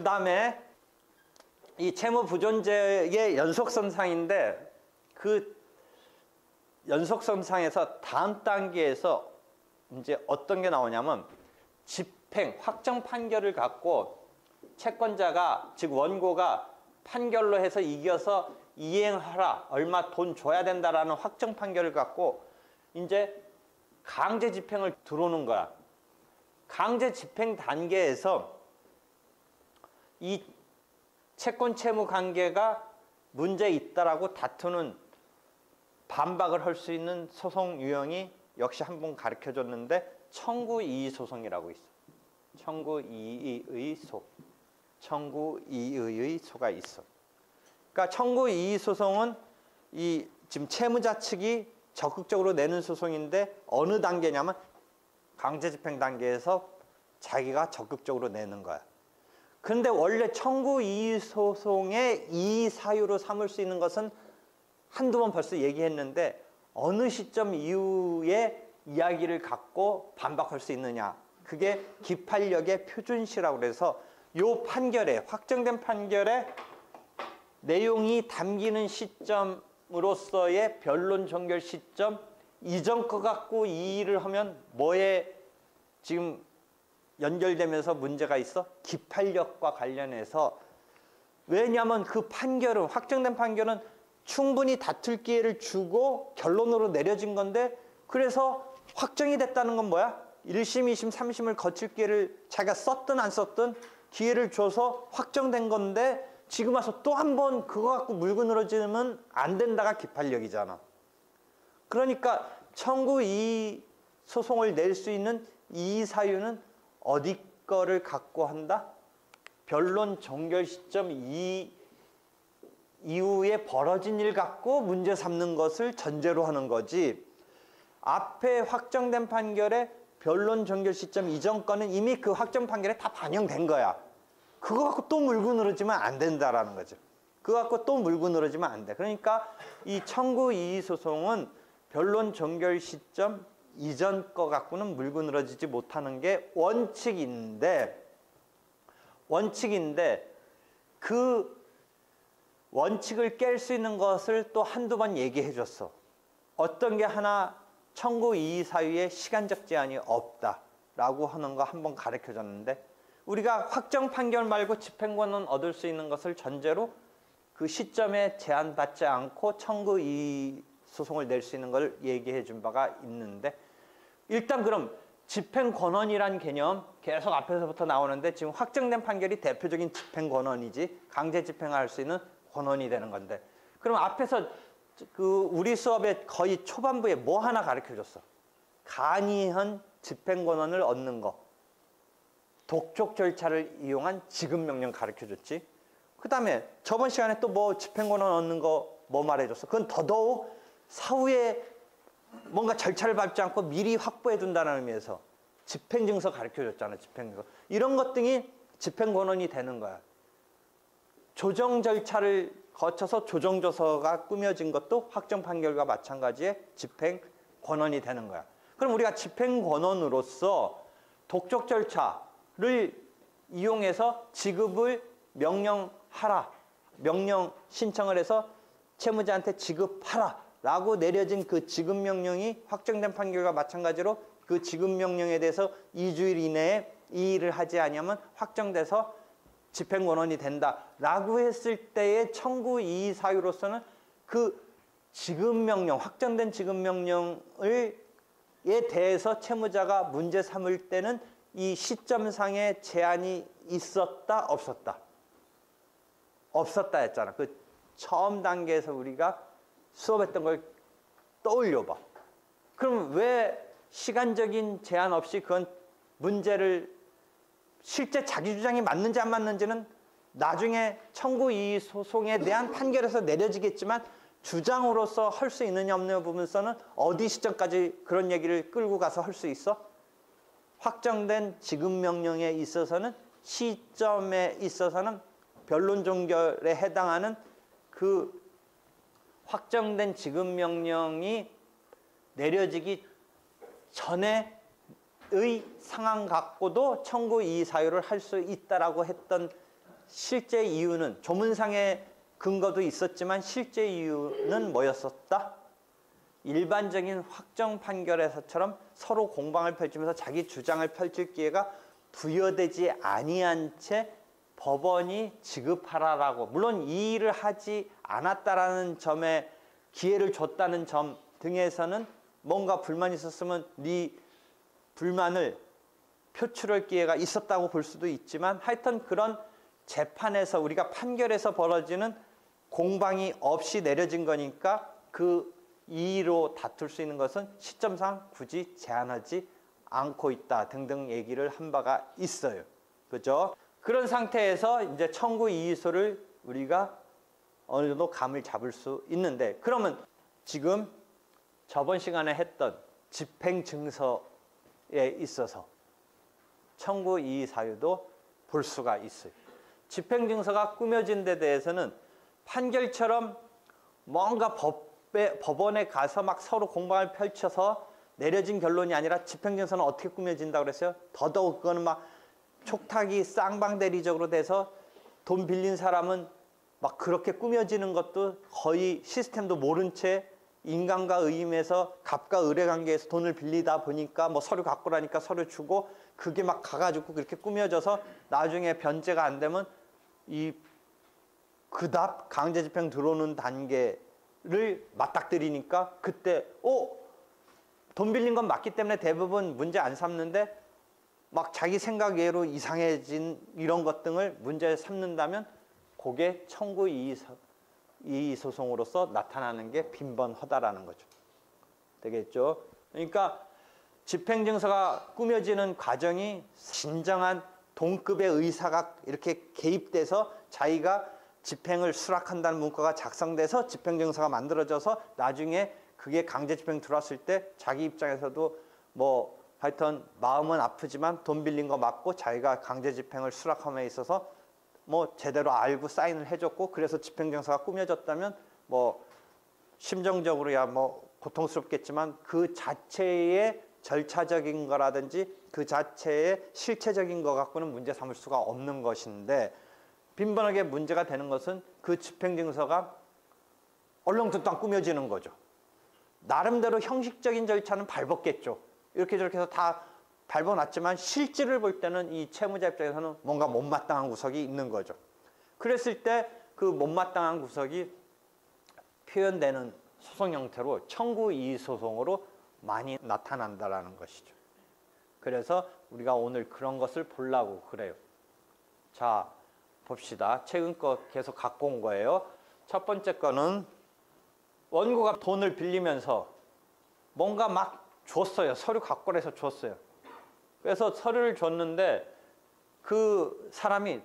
다음에 이 채무부존재의 연속선상인데 그 연속선상에서 다음 단계에서 이제 어떤 게 나오냐면 집행, 확정 판결을 갖고 채권자가, 즉 원고가 판결로 해서 이겨서 이행하라, 얼마 돈 줘야 된다라는 확정 판결을 갖고 이제 강제 집행을 들어오는 거야. 강제 집행 단계에서 이 채권 채무 관계가 문제 있다라고 다투는 반박을 할 수 있는 소송 유형이 역시 한 번 가르쳐 줬는데 청구 이의 소송이라고 있어. 청구 이의의 소. 청구 이의의 소가 있어. 그러니까 청구 이의 소송은 이 지금 채무자 측이 적극적으로 내는 소송인데 어느 단계냐면 강제 집행 단계에서 자기가 적극적으로 내는 거야. 그런데 원래 청구 이의 소송의 이의 사유로 삼을 수 있는 것은 한두 번 벌써 얘기했는데 어느 시점 이후에 이야기를 갖고 반박할 수 있느냐. 그게 기판력의 표준시라고 그래서 요 판결에, 확정된 판결에 내용이 담기는 시점으로서의 변론 종결 시점 이전 거 갖고 이의를 하면 뭐에 지금 연결되면서 문제가 있어? 기판력과 관련해서. 왜냐하면 그 판결은, 확정된 판결은 충분히 다툴 기회를 주고 결론으로 내려진 건데, 그래서 확정이 됐다는 건 뭐야? 1심, 2심, 3심을 거칠 기회를 자기가 썼든 안 썼든 기회를 줘서 확정된 건데, 지금 와서 또 한 번 그거 갖고 물고 늘어지면 안 된다가 기판력이잖아. 그러니까 청구 이의 소송을 낼 수 있는 이의 사유는 어디 거를 갖고 한다? 변론 종결 시점 이후에 벌어진 일 갖고 문제 삼는 것을 전제로 하는 거지. 앞에 확정된 판결에 변론 종결 시점 이전 거는 이미 그 확정 판결에 다 반영된 거야. 그거 갖고 또 물고 늘어지면 안 된다라는 거죠. 그거 갖고 또 물고 늘어지면 안 돼. 그러니까 이 청구 이의 소송은 변론 종결 시점 이전 거 갖고는 물고 늘어지지 못하는 게 원칙인데 그 원칙을 깰 수 있는 것을 또 한두 번 얘기해 줬어. 어떤 게 하나 청구 이의 사유에 시간적 제한이 없다라고 하는 거 한 번 가르쳐 줬는데, 우리가 확정 판결 말고 집행권은 얻을 수 있는 것을 전제로 그 시점에 제한받지 않고 청구 이의 소송을 낼 수 있는 걸 얘기해 준 바가 있는데, 일단 그럼 집행권원이란 개념 계속 앞에서부터 나오는데, 지금 확정된 판결이 대표적인 집행권원이지, 강제 집행할 수 있는 권원이 되는 건데, 그럼 앞에서 그 우리 수업의 거의 초반부에 뭐 하나 가르쳐 줬어? 간이한 집행권원을 얻는 거, 독촉 절차를 이용한 지급명령 가르쳐 줬지. 그 다음에 저번 시간에 또 뭐 집행권원 얻는 거 뭐 말해줬어? 그건 더더욱 사후에 뭔가 절차를 밟지 않고 미리 확보해 둔다는 의미에서 집행증서 가르쳐 줬잖아. 집행증서. 이런 것 등이 집행권원이 되는 거야. 조정 절차를 거쳐서 조정조서가 꾸며진 것도 확정 판결과 마찬가지의 집행권원이 되는 거야. 그럼 우리가 집행권원으로서 독촉 절차를 이용해서 지급을 명령하라, 명령 신청을 해서 채무자한테 지급하라 라고 내려진 그 지급명령이 확정된 판결과 마찬가지로 그 지급명령에 대해서 2주일 이내에 이 일을 하지 않으면 확정돼서 집행권원이 된다라고 했을 때의 청구 이의 사유로서는 그 지급명령, 확정된 지급명령에 대해서 채무자가 문제 삼을 때는 이 시점상의 제한이 있었다, 없었다? 없었다 했잖아. 그 처음 단계에서 우리가 수업했던 걸 떠올려 봐. 그럼 왜 시간적인 제한 없이 그건 문제를, 실제 자기 주장이 맞는지 안 맞는지는 나중에 청구 이의 소송에 대한 판결에서 내려지겠지만 주장으로서 할 수 있느냐 없느냐 부분에서는 어디 시점까지 그런 얘기를 끌고 가서 할 수 있어? 확정된 지급명령에 있어서는, 시점에 있어서는 변론 종결에 해당하는 그 확정된 지급명령이 내려지기 전에의 상황 갖고도 청구 이의 사유를 할 수 있다라고 했던 실제 이유는 조문상의 근거도 있었지만 실제 이유는 뭐였었다? 일반적인 확정 판결에서처럼 서로 공방을 펼치면서 자기 주장을 펼칠 기회가 부여되지 아니한 채 법원이 지급하라라고, 물론 이 일을 하지 않았다라는 점에 기회를 줬다는 점 등에서는 뭔가 불만이 있었으면 네 불만을 표출할 기회가 있었다고 볼 수도 있지만, 하여튼 그런 재판에서 우리가 판결에서 벌어지는 공방이 없이 내려진 거니까 그 이의로 다툴 수 있는 것은 시점상 굳이 제한하지 않고 있다 등등 얘기를 한 바가 있어요. 그죠? 그런 상태에서 이제 청구 이의소를 우리가 어느 정도 감을 잡을 수 있는데, 그러면 지금 저번 시간에 했던 집행증서에 있어서 청구 이의 사유도 볼 수가 있어요. 집행증서가 꾸며진 데 대해서는 판결처럼 뭔가 법원에 가서 막 서로 공방을 펼쳐서 내려진 결론이 아니라 집행증서는 어떻게 꾸며진다고 그랬어요? 더더욱 그거는 막 촉탁이 쌍방대리적으로 돼서 돈 빌린 사람은 막 그렇게 꾸며지는 것도 거의 시스템도 모른 채 인간과 의임에서 갑과 을의 관계에서 돈을 빌리다 보니까 뭐 서류 갖고 라니까 서류 주고 그게 막 가가지고 그렇게 꾸며져서 나중에 변제가 안 되면 이 그답 강제 집행 들어오는 단계를 맞닥뜨리니까 그때 돈 빌린 건 맞기 때문에 대부분 문제 안 삼는데 막 자기 생각 외로 이상해진 이런 것 등을 문제 삼는다면 그게 청구 이의 소송으로서 나타나는 게 빈번하다라는 거죠. 되겠죠? 그러니까 집행증서가 꾸며지는 과정이 진정한 동급의 의사가 이렇게 개입돼서 자기가 집행을 수락한다는 문구가 작성돼서 집행증서가 만들어져서 나중에 그게 강제 집행 들어왔을 때 자기 입장에서도 뭐 하여튼 마음은 아프지만 돈 빌린 거 맞고 자기가 강제 집행을 수락함에 있어서 뭐 제대로 알고 사인을 해줬고 그래서 집행증서가 꾸며졌다면 뭐 심정적으로야 뭐 고통스럽겠지만 그 자체의 절차적인 거라든지 그 자체의 실체적인 거 갖고는 문제 삼을 수가 없는 것인데, 빈번하게 문제가 되는 것은 그 집행증서가 얼렁뚱땅 꾸며지는 거죠. 나름대로 형식적인 절차는 밟았겠죠. 이렇게 저렇게 해서 다 밟아놨지만 실질을 볼 때는 이 채무자 입장에서는 뭔가 못마땅한 구석이 있는 거죠. 그랬을 때 그 못마땅한 구석이 표현되는 소송 형태로 청구 이의 소송으로 많이 나타난다라는 것이죠. 그래서 우리가 오늘 그런 것을 보려고 그래요. 자, 봅시다. 최근 거 계속 갖고 온 거예요. 첫 번째 거는 원고가 돈을 빌리면서 뭔가 막 줬어요. 서류 갖고 해서 줬어요. 그래서 서류를 줬는데 그 사람이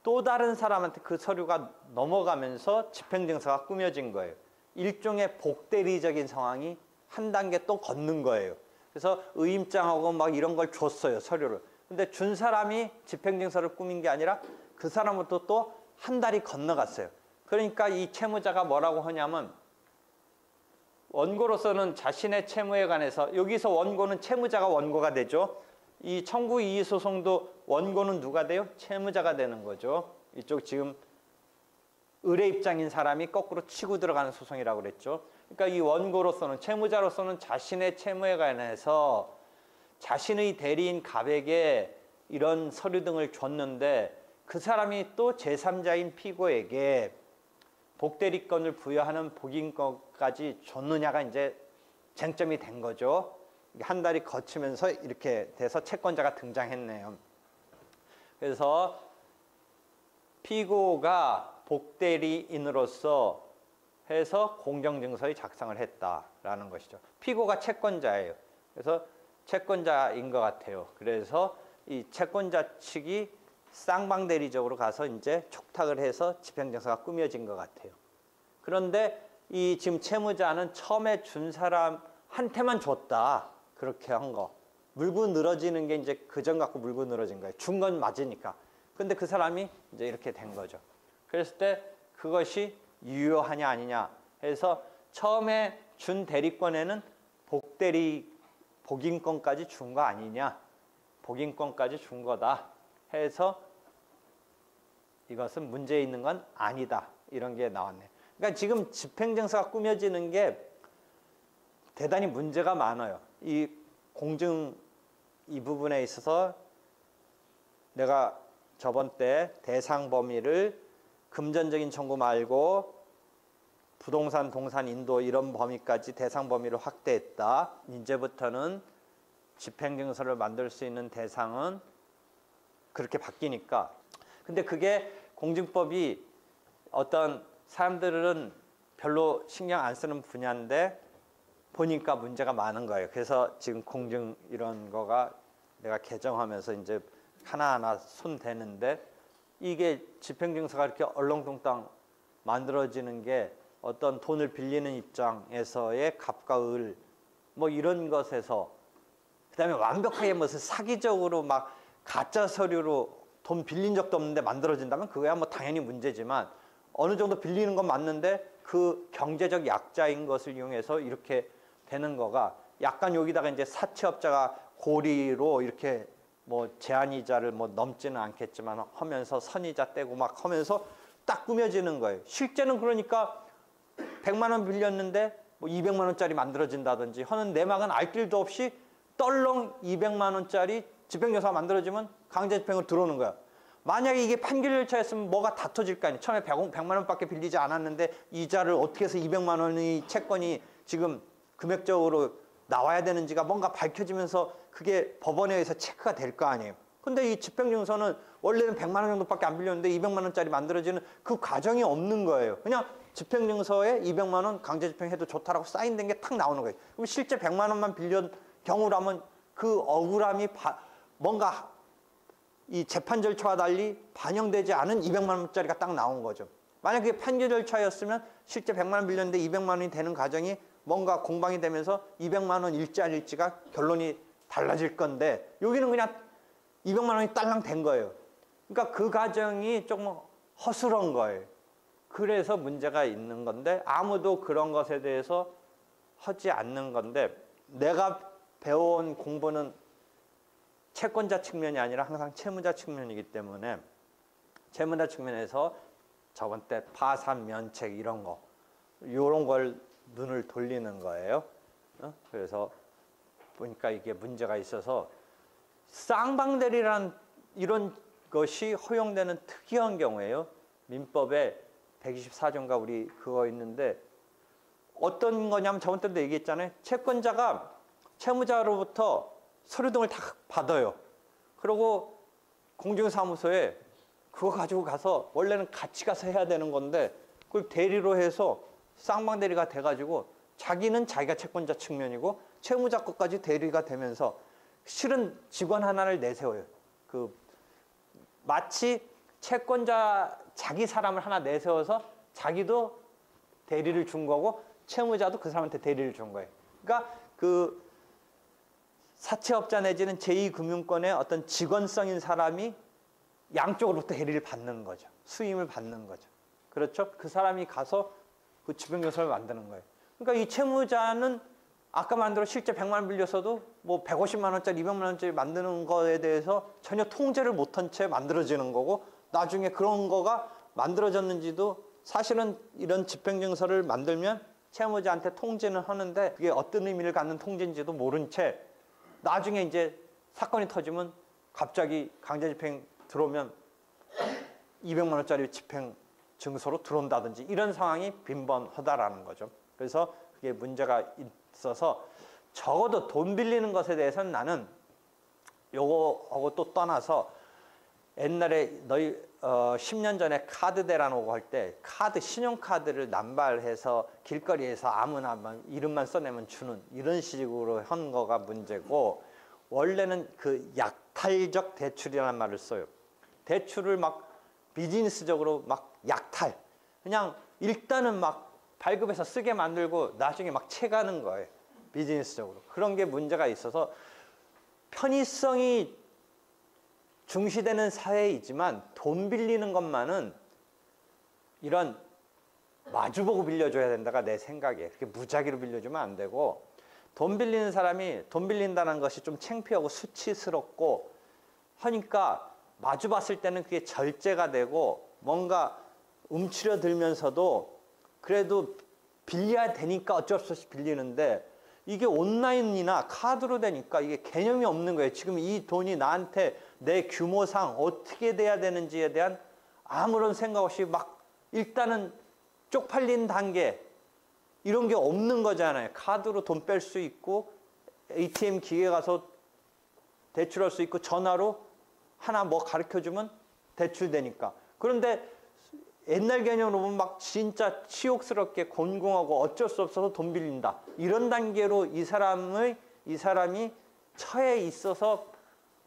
또 다른 사람한테 그 서류가 넘어가면서 집행증서가 꾸며진 거예요. 일종의 복대리적인 상황이 한 단계 또 걷는 거예요. 그래서 의임장하고 막 이런 걸 줬어요, 서류를. 근데 준 사람이 집행증서를 꾸민 게 아니라 그 사람부터 또 한 달이 건너갔어요. 그러니까 이 채무자가 뭐라고 하냐면, 원고로서는 자신의 채무에 관해서, 여기서 원고는 채무자가 원고가 되죠. 이 청구 이의 소송도 원고는 누가 돼요? 채무자가 되는 거죠. 이쪽 지금 을의 입장인 사람이 거꾸로 치고 들어가는 소송이라고 그랬죠. 그러니까 이 원고로서는, 채무자로서는 자신의 채무에 관해서 자신의 대리인 갑에게 이런 서류 등을 줬는데 그 사람이 또 제3자인 피고에게 복대리권을 부여하는 복인권까지 줬느냐가 이제 쟁점이 된 거죠. 한 달이 거치면서 이렇게 돼서 채권자가 등장했네요. 그래서 피고가 복대리인으로서 해서 공정증서의 작성을 했다라는 것이죠. 피고가 채권자예요. 그래서 채권자인 것 같아요. 그래서 이 채권자 측이 쌍방대리적으로 가서 이제 촉탁을 해서 집행증서가 꾸며진 것 같아요. 그런데 이 지금 채무자는 처음에 준 사람한테만 줬다. 그렇게 한 거. 물고 늘어지는 게 이제 그전 갖고 물고 늘어진 거예요. 준 건 맞으니까. 근데 그 사람이 이제 이렇게 된 거죠. 그랬을 때 그것이 유효하냐 아니냐 해서 처음에 준 대리권에는 복인권까지 준 거 아니냐. 복인권까지 준 거다 해서 이것은 문제 있는 건 아니다. 이런 게 나왔네. 그러니까 지금 집행정서가 꾸며지는 게 대단히 문제가 많아요. 이 공증 이 부분에 있어서 내가 저번 때 대상 범위를 금전적인 청구 말고 부동산, 동산, 인도 이런 범위까지 대상 범위를 확대했다. 이제부터는 집행증서를 만들 수 있는 대상은 그렇게 바뀌니까. 근데 그게 공증법이 어떤 사람들은 별로 신경 안 쓰는 분야인데 보니까 문제가 많은 거예요. 그래서 지금 공증 이런 거가 내가 개정하면서 이제 하나하나 손 대는데 이게 집행증서가 이렇게 얼렁뚱땅 만들어지는 게 어떤 돈을 빌리는 입장에서의 갑과 을 뭐 이런 것에서 그다음에 완벽하게 무슨 사기적으로 막 가짜 서류로 돈 빌린 적도 없는데 만들어진다면 그거야 뭐 당연히 문제지만 어느 정도 빌리는 건 맞는데 그 경제적 약자인 것을 이용해서 이렇게 되는 거가 약간 여기다가 이제 사채업자가 고리로 이렇게 뭐 제한이자를 뭐 넘지는 않겠지만 하면서 선이자 떼고 막 하면서 딱 꾸며지는 거예요. 실제는 그러니까 100만 원 빌렸는데 뭐 200만 원짜리 만들어진다든지 하는 내막은 알 길도 없이 떨렁 200만 원짜리 집행정서가 만들어지면 강제집행으로 들어오는 거야. 만약에 이게 판결 절차였으면 뭐가 다 터질 거 아니야. 처음에 100만 원밖에 빌리지 않았는데 이자를 어떻게 해서 200만 원의 채권이 지금 금액적으로 나와야 되는지가 뭔가 밝혀지면서 그게 법원에 의해서 체크가 될 거 아니에요. 근데 이 집행증서는 원래는 100만 원 정도밖에 안 빌렸는데 200만 원짜리 만들어지는 그 과정이 없는 거예요. 그냥 집행증서에 200만 원 강제집행해도 좋다라고 사인된 게 탁 나오는 거예요. 그럼 실제 100만 원만 빌린 경우라면 그 억울함이 뭔가 이 재판 절차와 달리 반영되지 않은 200만 원짜리가 딱 나온 거죠. 만약 그게 판결 절차였으면 실제 100만 원 빌렸는데 200만 원이 되는 과정이 뭔가 공방이 되면서 200만 원 일지 아닐지가 결론이 달라질 건데 여기는 그냥 200만 원이 딸랑 된 거예요. 그러니까 그 과정이 조금 허술한 거예요. 그래서 문제가 있는 건데 아무도 그런 것에 대해서 하지 않는 건데 내가 배워온 공부는 채권자 측면이 아니라 항상 채무자 측면이기 때문에 채무자 측면에서 저번 때 파산, 면책 이런 거 이런 걸 눈을 돌리는 거예요. 그래서 보니까 이게 문제가 있어서 쌍방대리란 이런 것이 허용되는 특이한 경우에요. 민법에 124조인가 우리 그거 있는데 어떤 거냐면 저번 때도 얘기했잖아요. 채권자가 채무자로부터 서류 등을 다 받아요. 그리고 공증사무소에 그거 가지고 가서 원래는 같이 가서 해야 되는 건데 그걸 대리로 해서 쌍방대리가 돼가지고 자기는 자기가 채권자 측면이고 채무자 것까지 대리가 되면서 실은 직원 하나를 내세워요. 그 마치 채권자 자기 사람을 하나 내세워서 자기도 대리를 준 거고 채무자도 그 사람한테 대리를 준 거예요. 그러니까 그 사채업자 내지는 제2금융권의 어떤 직원성인 사람이 양쪽으로부터 대리를 받는 거죠. 수임을 받는 거죠. 그렇죠? 그 사람이 가서 그 집행정서를 만드는 거예요. 그러니까 이 채무자는 아까 만들어 실제 100만 원 빌려서도 뭐 150만 원짜리, 200만 원짜리 만드는 거에 대해서 전혀 통제를 못한 채 만들어지는 거고 나중에 그런 거가 만들어졌는지도 사실은 이런 집행증서를 만들면 채무자한테 통지는 하는데 그게 어떤 의미를 갖는 통지인지도 모른 채 나중에 이제 사건이 터지면 갑자기 강제집행 들어오면 200만 원짜리 집행증서로 들어온다든지 이런 상황이 빈번하다라는 거죠. 그래서 그게 문제가 있어서 적어도 돈 빌리는 것에 대해서는 나는 요거하고 또 떠나서 옛날에 너희 10년 전에 카드 대란 오고 할 때 카드 신용카드를 남발해서 길거리에서 아무나 이름만 써내면 주는 이런 식으로 한 거가 문제고 원래는 그 약탈적 대출이라는 말을 써요. 대출을 막 비즈니스적으로 막 약탈 그냥 일단은 막 발급해서 쓰게 만들고 나중에 막 채가는 거예요. 비즈니스적으로. 그런 게 문제가 있어서 편의성이 중시되는 사회이지만 돈 빌리는 것만은 이런 마주보고 빌려줘야 된다가 내 생각이에요. 그렇게 무작위로 빌려주면 안 되고 돈 빌리는 사람이 돈 빌린다는 것이 좀 창피하고 수치스럽고 하니까 마주 봤을 때는 그게 절제가 되고 뭔가 움츠려들면서도 그래도 빌려야 되니까 어쩔 수 없이 빌리는데 이게 온라인이나 카드로 되니까 이게 개념이 없는 거예요. 지금 이 돈이 나한테 내 규모상 어떻게 돼야 되는지에 대한 아무런 생각 없이 막 일단은 쪽팔린 단계 이런 게 없는 거잖아요. 카드로 돈 뺄 수 있고 ATM 기계 가서 대출할 수 있고 전화로 하나 뭐 가르쳐주면 대출되니까. 그런데 옛날 개념으로 보면 막 진짜 치욕스럽게 곤궁하고 어쩔 수 없어서 돈 빌린다. 이런 단계로 이 사람이 처해 있어서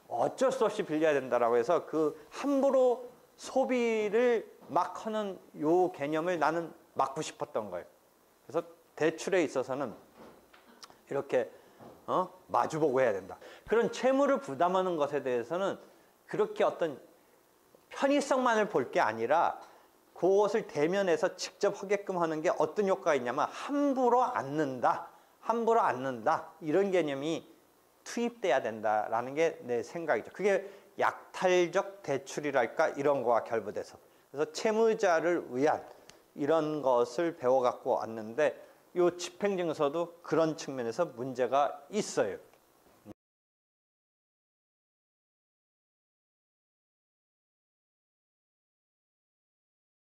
어쩔 수 없이 빌려야 된다라고 해서 그 함부로 소비를 막 하는 요 개념을 나는 막고 싶었던 거예요. 그래서 대출에 있어서는 이렇게 마주보고 해야 된다. 그런 채무를 부담하는 것에 대해서는 그렇게 어떤 편의성만을 볼 게 아니라 그것을 대면해서 직접 하게끔 하는 게 어떤 효과가 있냐면 함부로 않는다. 함부로 않는다. 이런 개념이 투입돼야 된다라는 게 내 생각이죠. 그게 약탈적 대출이랄까 이런 거와 결부돼서. 그래서 채무자를 위한 이런 것을 배워갖고 왔는데 이 집행증서도 그런 측면에서 문제가 있어요.